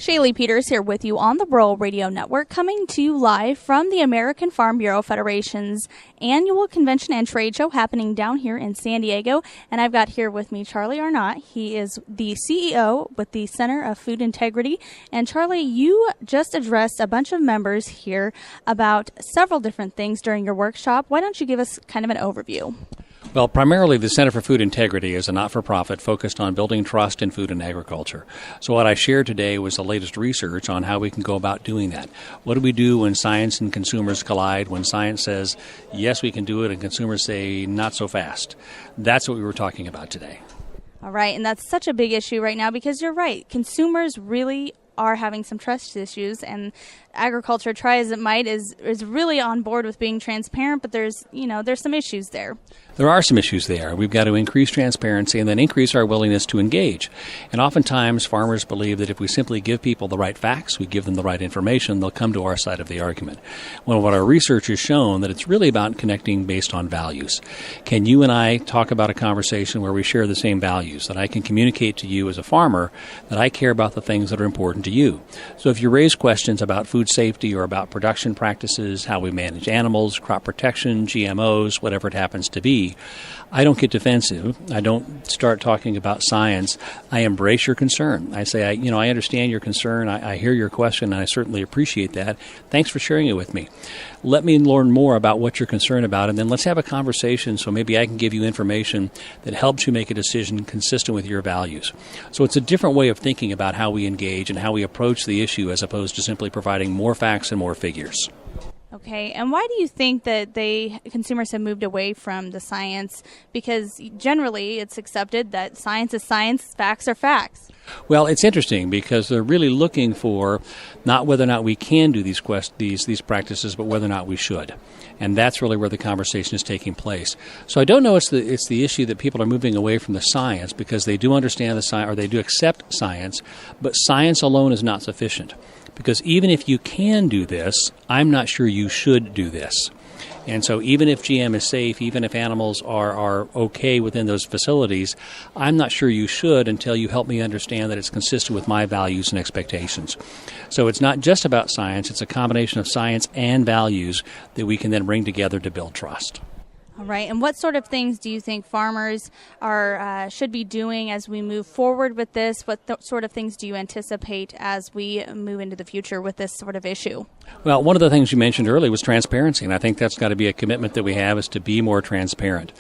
Shaylee Peters here with you on the Rural Radio Network, coming to you live from the American Farm Bureau Federation's annual convention and trade show happening down here in San Diego. And I've got here with me Charlie Arnot. He is the CEO with the Center of Food Integrity. And Charlie, you just addressed a bunch of members here about several different things during your workshop. Why don't you give us kind of an overview? Well, primarily the Center for Food Integrity is a not-for-profit focused on building trust in food and agriculture. So what I shared today was the latest research on how we can go about doing that. What do we do when science and consumers collide, when science says, yes, we can do it, and consumers say, not so fast? That's what we were talking about today. All right, and that's such a big issue right now because you're right. Consumers really are having some trust issues, and agriculture, try as it might, is really on board with being transparent, but there's some issues there. There are some issues there. We've got to increase transparency and then increase our willingness to engage. And oftentimes farmers believe that if we simply give people the right facts, we give them the right information, they'll come to our side of the argument. Well, what our research has shown that it's really about connecting based on values. Can you and I talk about a conversation where we share the same values, that I can communicate to you as a farmer that I care about the things that are important to you? So if you raise questions about food safety or about production practices, how we manage animals, crop protection, GMOs, whatever it happens to be, I don't get defensive. I don't start talking about science. I embrace your concern. I say, I understand your concern. I hear your question, and I certainly appreciate that. Thanks for sharing it with me. Let me learn more about what you're concerned about, and then let's have a conversation so maybe I can give you information that helps you make a decision consistent with your values. So it's a different way of thinking about how we engage and how we approach the issue as opposed to simply providing more facts and more figures. Okay, and why do you think that consumers have moved away from the science? Because generally it's accepted that science is science, facts are facts. Well, it's interesting because they're really looking for not whether or not we can do these practices, but whether or not we should. And that's really where the conversation is taking place. So I don't know it's the issue that people are moving away from the science because they do understand the science, or they do accept science, but science alone is not sufficient. Because even if you can do this, I'm not sure you should do this. And so even if GM is safe, even if animals are okay within those facilities, I'm not sure you should until you help me understand that it's consistent with my values and expectations. So it's not just about science, it's a combination of science and values that we can then bring together to build trust. All right, and what sort of things do you think farmers should be doing as we move forward with this? What sort of things do you anticipate as we move into the future with this sort of issue? Well, one of the things you mentioned earlier was transparency, and I think that's got to be a commitment that we have, is to be more transparent.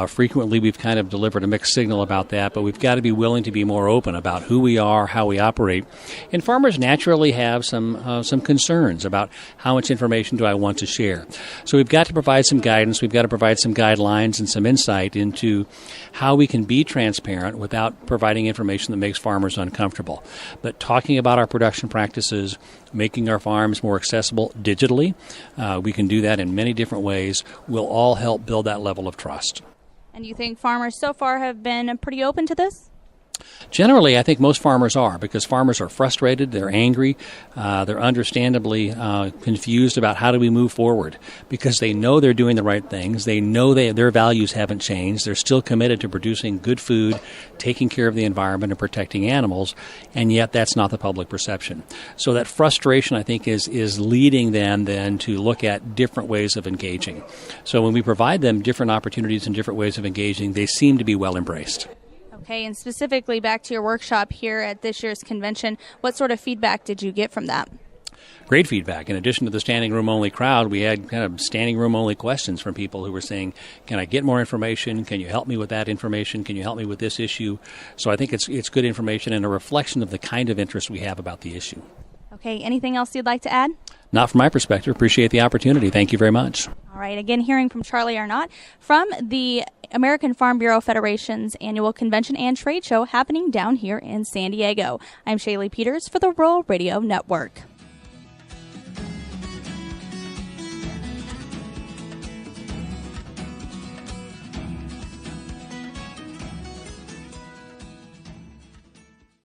Frequently, we've kind of delivered a mixed signal about that, but we've got to be willing to be more open about who we are, how we operate. And farmers naturally have some concerns about how much information do I want to share. So we've got to provide some guidance. We've got to provide some guidelines and some insight into how we can be transparent without providing information that makes farmers uncomfortable. But talking about our production practices, making our farms more accessible digitally, we can do that in many different ways, will all help build that level of trust. And you think farmers so far have been pretty open to this? Generally, I think most farmers are, because farmers are frustrated, they're angry, they're understandably confused about how do we move forward, because they know they're doing the right things, they know their values haven't changed, they're still committed to producing good food, taking care of the environment and protecting animals, and yet that's not the public perception. So that frustration, I think, is leading them then to look at different ways of engaging. So when we provide them different opportunities and different ways of engaging, they seem to be well embraced. Okay, and specifically back to your workshop here at this year's convention, what sort of feedback did you get from that? Great feedback. In addition to the standing room only crowd, we had kind of standing room only questions from people who were saying, can I get more information? Can you help me with that information? Can you help me with this issue? So I think it's good information and a reflection of the kind of interest we have about the issue. Okay, anything else you'd like to add? Not from my perspective. Appreciate the opportunity. Thank you very much. All right, again, hearing from Charlie Arnot from the American Farm Bureau Federation's annual convention and trade show happening down here in San Diego. I'm Shaylee Peters for the Rural Radio Network.